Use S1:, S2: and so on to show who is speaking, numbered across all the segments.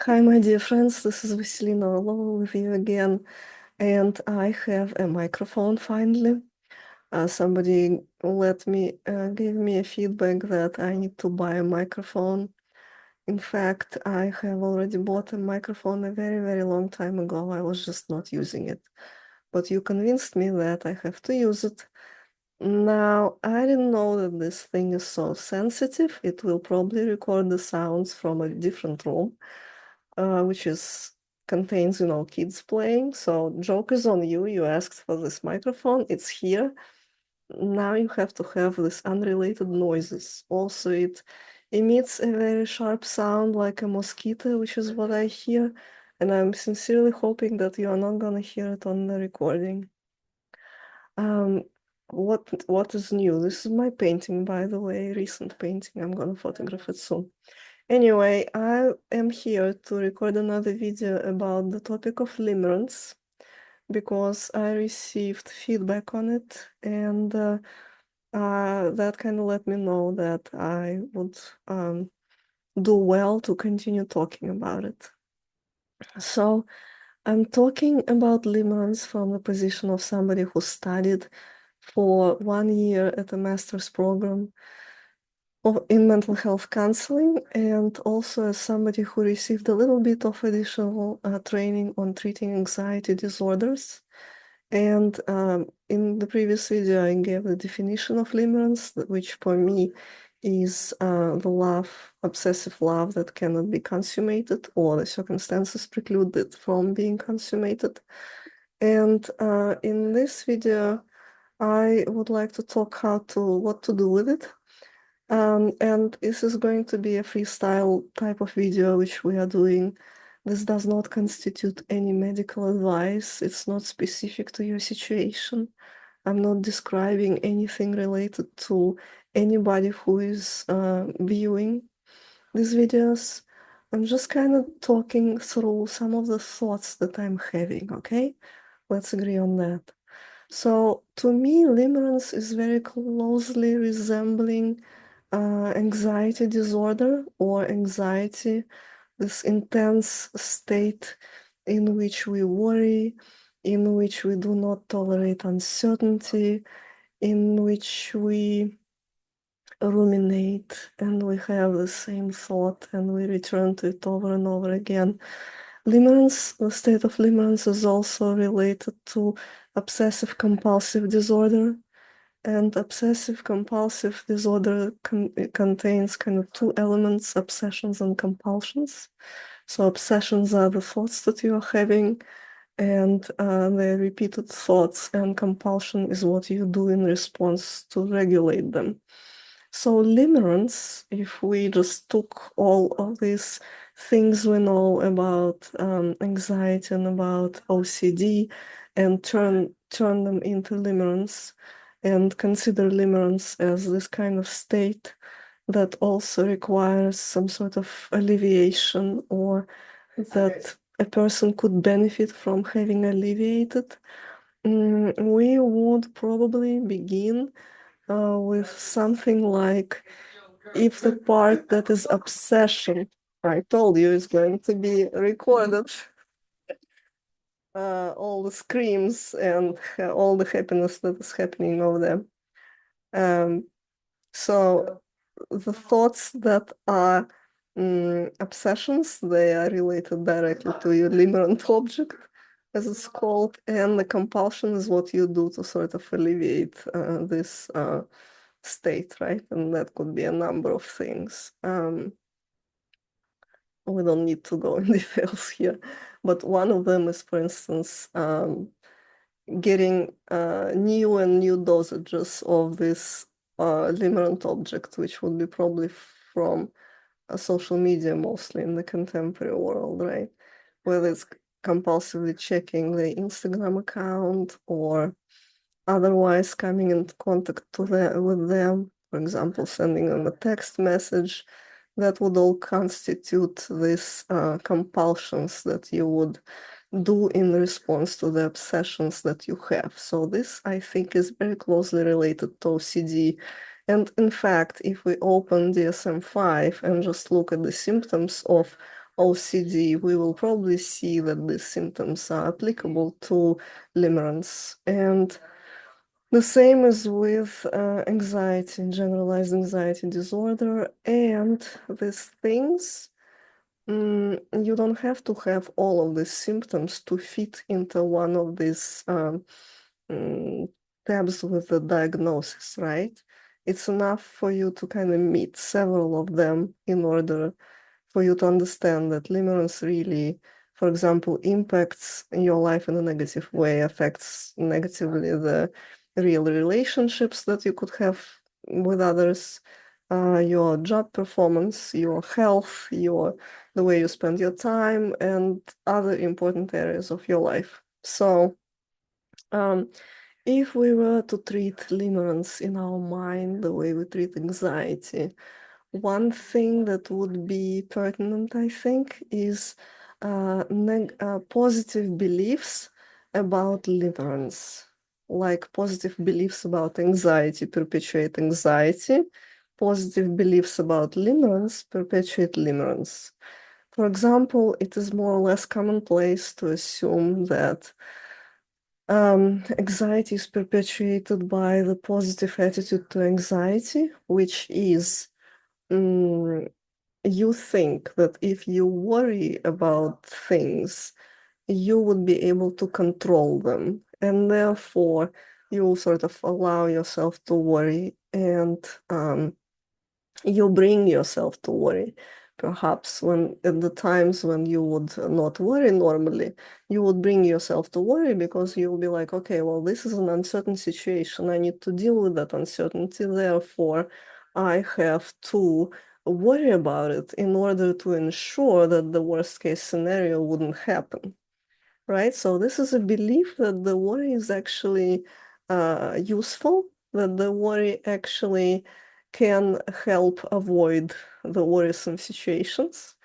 S1: Hi, my dear friends, this is Vasilina Orlova with you again, and I have a microphone finally. Somebody gave me a feedback that I need to buy a microphone. In fact, I have already bought a microphone a very, very long time ago. I was just not using it. But you convinced me that I have to use it. Now, I didn't know that this thing is so sensitive. It will probably record the sounds from a different room, which contains, kids playing. So joke is on you. You asked for this microphone. It's here. Now you have to have this unrelated noises. Also, it emits a very sharp sound like a mosquito, which is what I hear. And I'm sincerely hoping that you are not gonna hear it on the recording. Um, what is new? This is my painting, by the way, recent painting. I'm gonna photograph it soon. Anyway, I am here to record another video about the topic of limerence because I received feedback on it, and that kind of let me know that I would do well to continue talking about it. So I'm talking about limerence from the position of somebody who studied for 1 year at a master's program in mental health counseling, and also as somebody who received a little bit of additional training on treating anxiety disorders. And in the previous video, I gave the definition of limerence, which for me is the love, obsessive love that cannot be consummated, or the circumstances preclude it from being consummated. And in this video, I would like to talk what to do with it. And this is going to be a freestyle type of video, which we are doing. This does not constitute any medical advice. It's not specific to your situation. I'm not describing anything related to anybody who is viewing these videos. I'm just kind of talking through some of the thoughts that I'm having, okay? Let's agree on that. So to me, limerence is very closely resembling anxiety disorder or anxiety, this intense state in which we worry, in which we do not tolerate uncertainty, in which we ruminate and we have the same thought and we return to it over and over again. Limerence, the state of limerence is also related to obsessive compulsive disorder. And obsessive compulsive disorder contains kind of two elements, obsessions and compulsions. So obsessions are the thoughts that you are having, and the repeated thoughts, and compulsion is what you do in response to regulate them. So limerence, if we just took all of these things we know about anxiety and about OCD and turn them into limerence, and consider limerence as this kind of state that also requires some sort of alleviation, or that a person could benefit from having alleviated, we would probably begin with something like, if the part that is obsession, I told you, is going to be recorded, all the screams and all the happiness that is happening over them. So the thoughts that are obsessions, they are related directly to your limerent object, as it's called, and the compulsion is what you do to sort of alleviate this state, right? And that could be a number of things. We don't need to go in details here, but one of them is, for instance, getting new and new dosages of this limerent object, which would be probably from social media, mostly in the contemporary world, right? Whether it's compulsively checking the Instagram account or otherwise coming into contact with them, for example, sending them a text message, that would all constitute these compulsions that you would do in response to the obsessions that you have. So this, I think, is very closely related to OCD. And in fact, if we open DSM-5 and just look at the symptoms of OCD, we will probably see that these symptoms are applicable to limerence. And the same as with anxiety, generalized anxiety disorder, and these things. You don't have to have all of these symptoms to fit into one of these mm, tabs with the diagnosis, right? It's enough for you to kind of meet several of them in order for you to understand that limerence really, for example, impacts your life in a negative way, affects negatively the real relationships that you could have with others, your job performance, your health, the way you spend your time, and other important areas of your life. So, if we were to treat limerence in our mind the way we treat anxiety, one thing that would be pertinent, I think, is positive beliefs about limerence. Like positive beliefs about anxiety perpetuate anxiety, positive beliefs about limerence perpetuate limerence. For example, it is more or less commonplace to assume that anxiety is perpetuated by the positive attitude to anxiety, which is you think that if you worry about things, you would be able to control them, and therefore you sort of allow yourself to worry, and you bring yourself to worry. Perhaps when at the times when you would not worry normally, you would bring yourself to worry because you'll be like, okay, well, this is an uncertain situation. I need to deal with that uncertainty. Therefore, I have to worry about it in order to ensure that the worst case scenario wouldn't happen. Right? So this is a belief that the worry is actually useful, that the worry actually can help avoid the worrisome situations.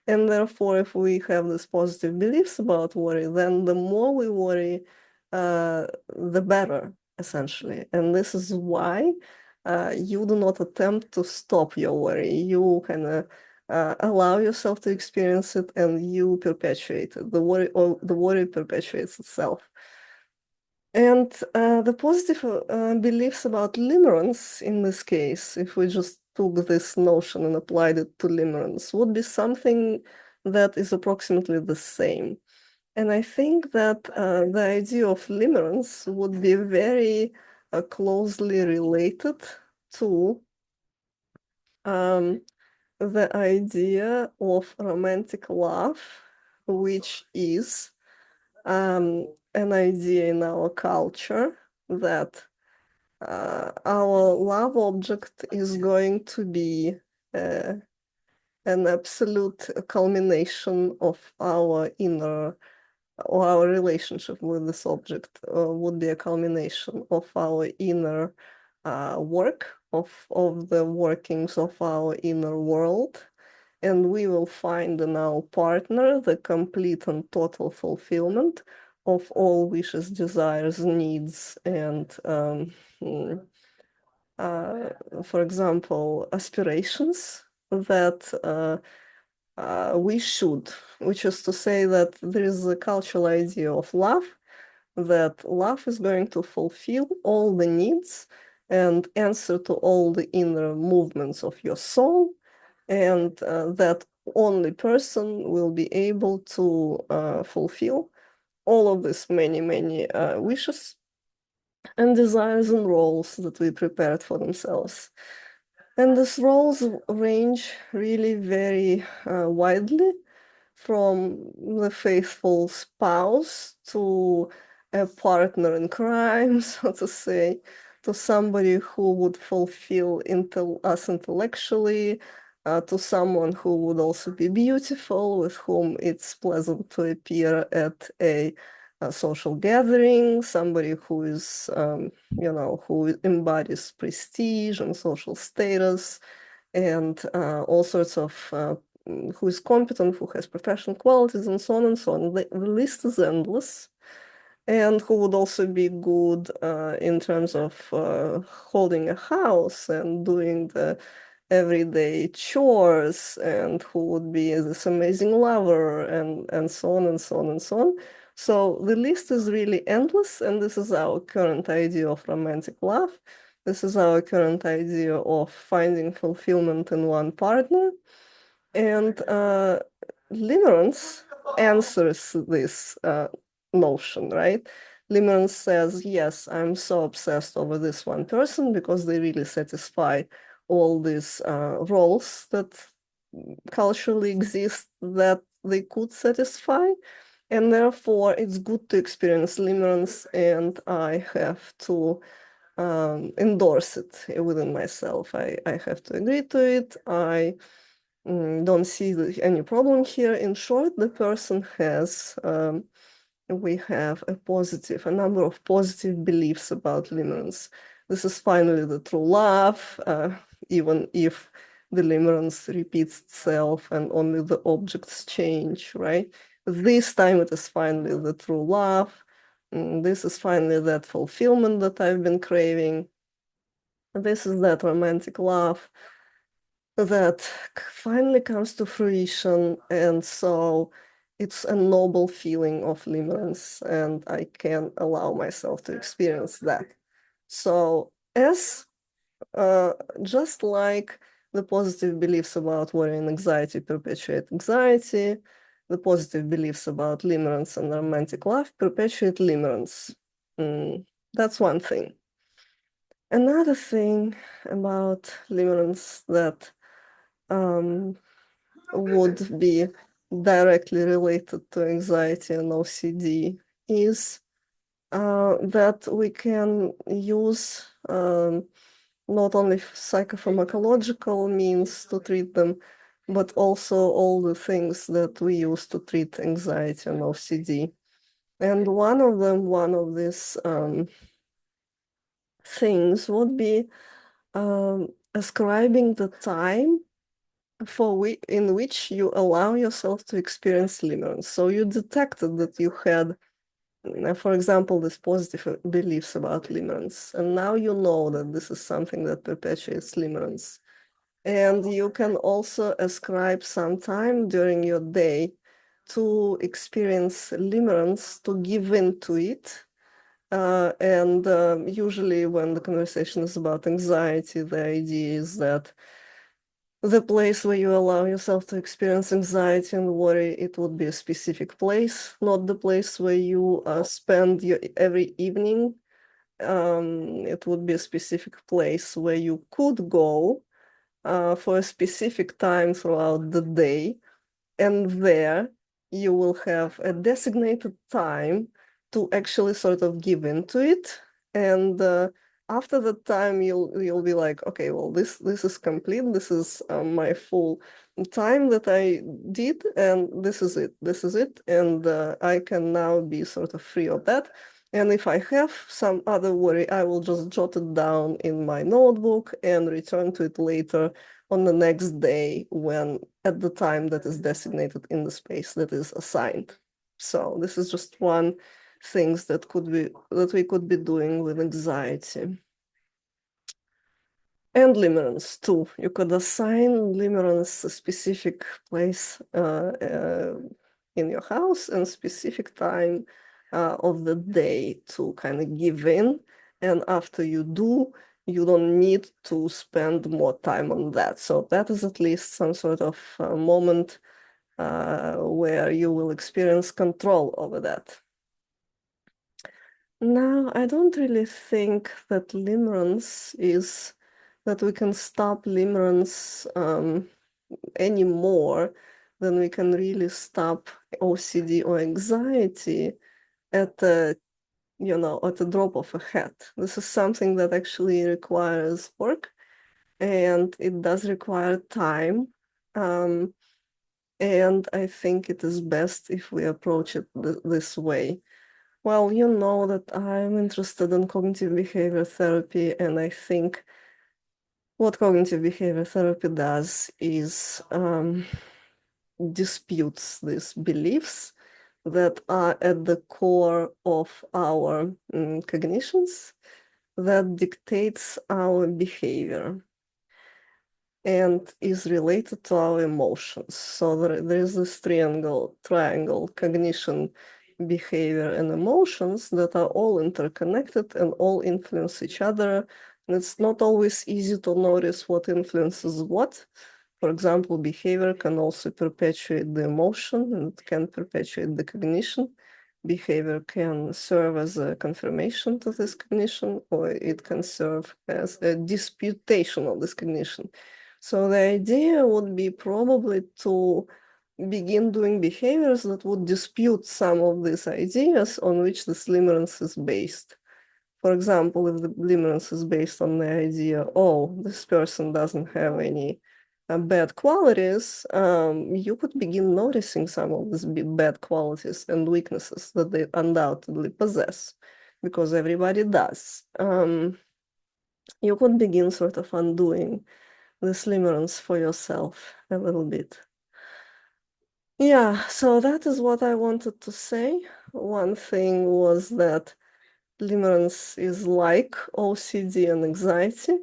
S1: And therefore, if we have these positive beliefs about worry, then the more we worry, the better, essentially. And this is why you do not attempt to stop your worry. You kind of allow yourself to experience it, and you perpetuate it. The worry perpetuates itself. And the positive beliefs about limerence in this case, if we just took this notion and applied it to limerence, would be something that is approximately the same. And I think that the idea of limerence would be very closely related to the idea of romantic love, which is an idea in our culture that our love object is going to be uh, an absolute culmination of our inner, or our relationship with this object would be a culmination of our inner work, of the workings of our inner world. And we will find in our partner the complete and total fulfillment of all wishes, desires, needs, and for example, aspirations that we should, which is to say that there is a cultural idea of love, that love is going to fulfill all the needs and answer to all the inner movements of your soul, and that only person will be able to fulfill all of these many, many wishes and desires and roles that we prepared for themselves. And these roles range really very widely, from the faithful spouse to a partner in crime, so to say, to somebody who would fulfill us intellectually, to someone who would also be beautiful, with whom it's pleasant to appear at a social gathering, somebody who is, who embodies prestige and social status, and all sorts of who is competent, who has professional qualities, and so on and so on. The list is endless, and who would also be good in terms of holding a house and doing the everyday chores and who would be this amazing lover and so on and so on and so on. So the list is really endless, and this is our current idea of romantic love. This is our current idea of finding fulfillment in one partner. And Limerence answers this notion, right? Limerence says, yes, I'm so obsessed over this one person because they really satisfy all these roles that culturally exist that they could satisfy. And therefore, it's good to experience limerence, and I have to endorse it within myself. I have to agree to it. I don't see any problem here. In short, the person has, we have a number of positive beliefs about limerence. This is finally the true love, even if the limerence repeats itself and only the objects change, right? This time it is finally the true love. This is finally that fulfillment that I've been craving. This is that romantic love that finally comes to fruition, and so it's a noble feeling of limerence, and I can allow myself to experience that. So as just like the positive beliefs about worry and anxiety perpetuate anxiety, the positive beliefs about limerence and romantic love perpetuate limerence. That's one thing. Another thing about limerence that would be directly related to anxiety and OCD is that we can use not only psychopharmacological means to treat them, but also all the things that we use to treat anxiety and OCD. And one of these things would be ascribing the time in which you allow yourself to experience limerence. So you detected that you had, for example, these positive beliefs about limerence, and now you know that this is something that perpetuates limerence. And you can also ascribe some time during your day to experience limerence, to give in to it. And usually when the conversation is about anxiety, the idea is that the place where you allow yourself to experience anxiety and worry, it would be a specific place, not the place where you spend your every evening. It would be a specific place where you could go for a specific time throughout the day, and there you will have a designated time to actually sort of give into it. And after that time, you'll be like, okay, well, this is complete. This is my full time that I did, and this is it. This is it, and I can now be sort of free of that. And if I have some other worry, I will just jot it down in my notebook and return to it later on the next day when at the time that is designated in the space that is assigned. So this is just one things that we could be doing with anxiety. And limerence too. You could assign limerence a specific place in your house and specific time of the day to kind of give in. And after you do, you don't need to spend more time on that. So that is at least some sort of moment where you will experience control over that. Now, I don't really think that limerence is that we can stop limerence any more than we can really stop OCD or anxiety at a at a drop of a hat. This is something that actually requires work, and it does require time. And I think it is best if we approach it this way. Well, you know that I'm interested in cognitive behavior therapy, and I think what cognitive behavior therapy does is disputes these beliefs that are at the core of our cognitions that dictates our behavior. and is related to our emotions. So there is this triangle, cognition, behavior, and emotions that are all interconnected and all influence each other. And it's not always easy to notice what influences what. For example, behavior can also perpetuate the emotion and it can perpetuate the cognition. Behavior can serve as a confirmation to this cognition, or it can serve as a disputation of this cognition. So the idea would be probably to begin doing behaviors that would dispute some of these ideas on which this limerence is based. For example, if the limerence is based on the idea, oh, this person doesn't have any bad qualities, you could begin noticing some of these bad qualities and weaknesses that they undoubtedly possess, because everybody does. You could begin sort of undoing this limerence for yourself a little bit. Yeah, so that is what I wanted to say. One thing was that limerence is like OCD and anxiety.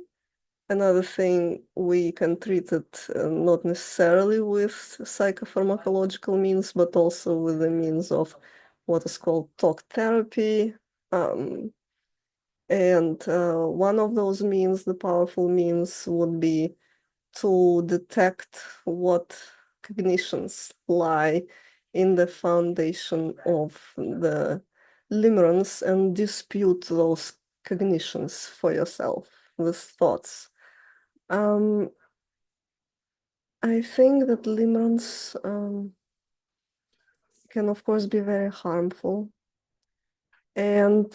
S1: Another thing, we can treat it not necessarily with psychopharmacological means, but also with the means of what is called talk therapy. And one of those means, the powerful means, would be to detect what cognitions lie in the foundation of the limerence and dispute those cognitions for yourself with thoughts. I think that limerence can, of course, be very harmful. And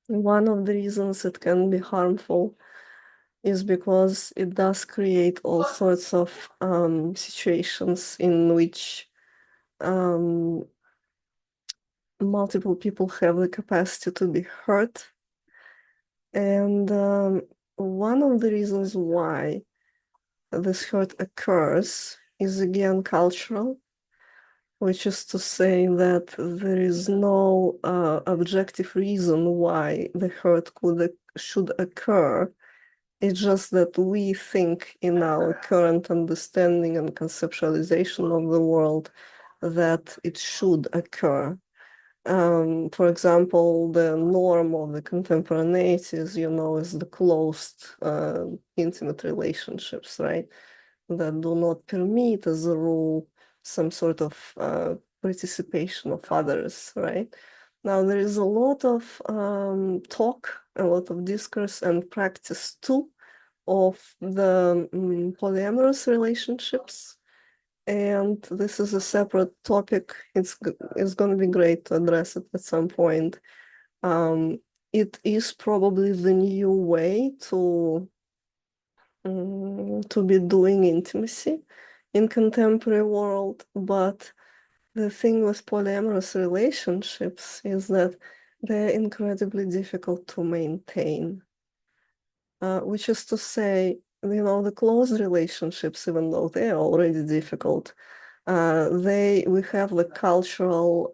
S1: one of the reasons it can be harmful is because it does create all sorts of situations in which multiple people have the capacity to be hurt. And one of the reasons why this hurt occurs is again cultural, which is to say that there is no objective reason why the hurt should occur. It's just that we think in our current understanding and conceptualization of the world that it should occur. For example, the norm of the contemporaneity, is the closed, intimate relationships, right? That do not permit, as a rule, some sort of participation of others, right? Now, there is a lot of talk, a lot of discourse and practice too of the polyamorous relationships. And this is a separate topic. It's going to be great to address it at some point. It is probably the new way to be doing intimacy in contemporary world, but the thing with polyamorous relationships is that they're incredibly difficult to maintain, which is to say, the close relationships, even though they're already difficult, we have the cultural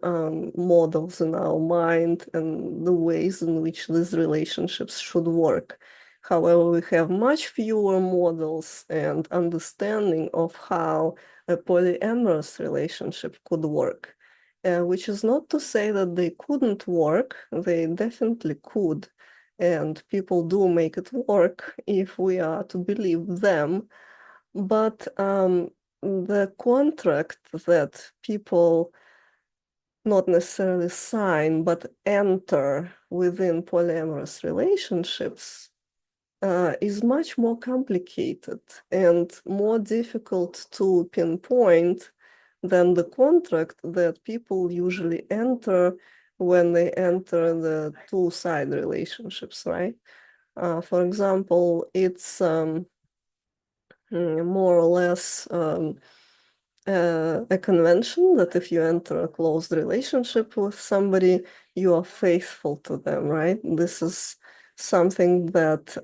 S1: models in our mind and the ways in which these relationships should work. However, we have much fewer models and understanding of how a polyamorous relationship could work, which is not to say that they couldn't work. They definitely could, and people do make it work if we are to believe them. But the contract that people not necessarily sign, but enter within polyamorous relationships is much more complicated and more difficult to pinpoint than the contract that people usually enter when they enter the two-side relationships, right? For example, it's more or less a convention that if you enter a closed relationship with somebody, you are faithful to them, right? This is something that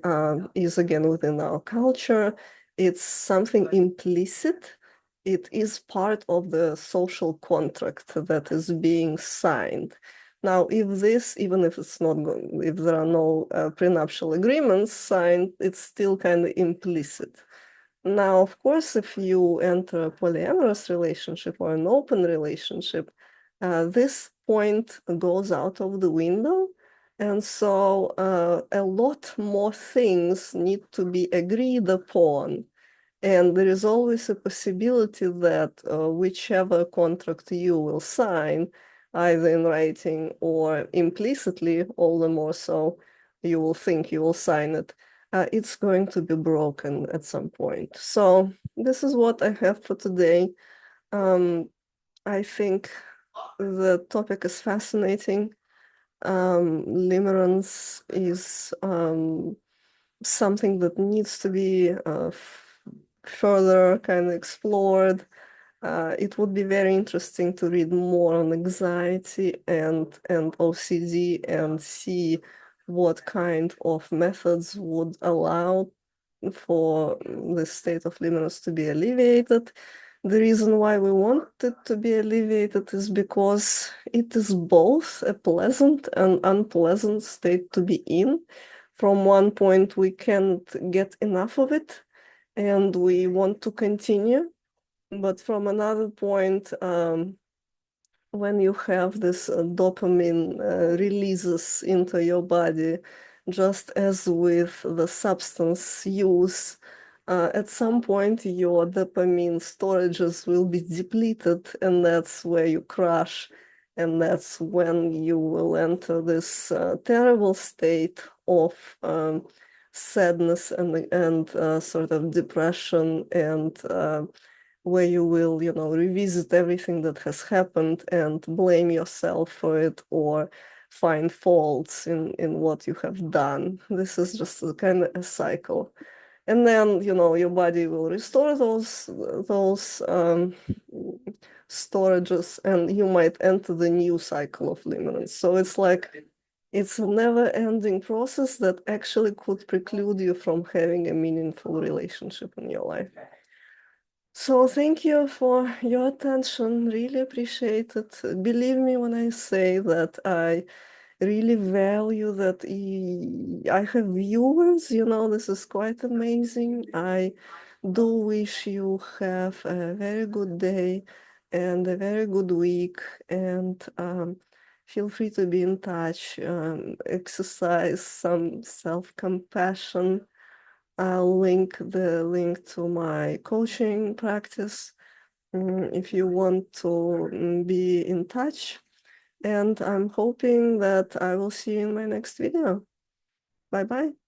S1: is again within our culture. It's something implicit. It is part of the social contract that is being signed. Now, even if it's not going, if there are no prenuptial agreements signed, it's still kind of implicit. Now, of course, if you enter a polyamorous relationship or an open relationship, this point goes out of the window. And so a lot more things need to be agreed upon. And there is always a possibility that whichever contract you will sign, either in writing or implicitly, all the more so you will think you will sign it, it's going to be broken at some point. So this is what I have for today. I think the topic is fascinating. Limerence is something that needs to be further kind of explored. It would be very interesting to read more on anxiety and OCD and see what kind of methods would allow for the state of limerence to be alleviated. The reason why we want it to be alleviated is because it is both a pleasant and unpleasant state to be in. From one point, we can't get enough of it, and we want to continue. But from another point, when you have this dopamine releases into your body, just as with the substance use, at some point your dopamine storages will be depleted, and that's where you crash. And that's when you will enter this terrible state of sadness and sort of depression, and where you will, revisit everything that has happened and blame yourself for it or find faults in what you have done. This is just a kind of a cycle. And then, your body will restore those storages, and you might enter the new cycle of limerence. So it's a never-ending process that actually could preclude you from having a meaningful relationship in your life. So thank you for your attention. Really appreciate it. Believe me when I say that I really value that I have viewers. This is quite amazing. I do wish you have a very good day and a very good week, and feel free to be in touch. Exercise some self-compassion. I'll link the link to my coaching practice if you want to be in touch. And I'm hoping that I will see you in my next video. Bye-bye.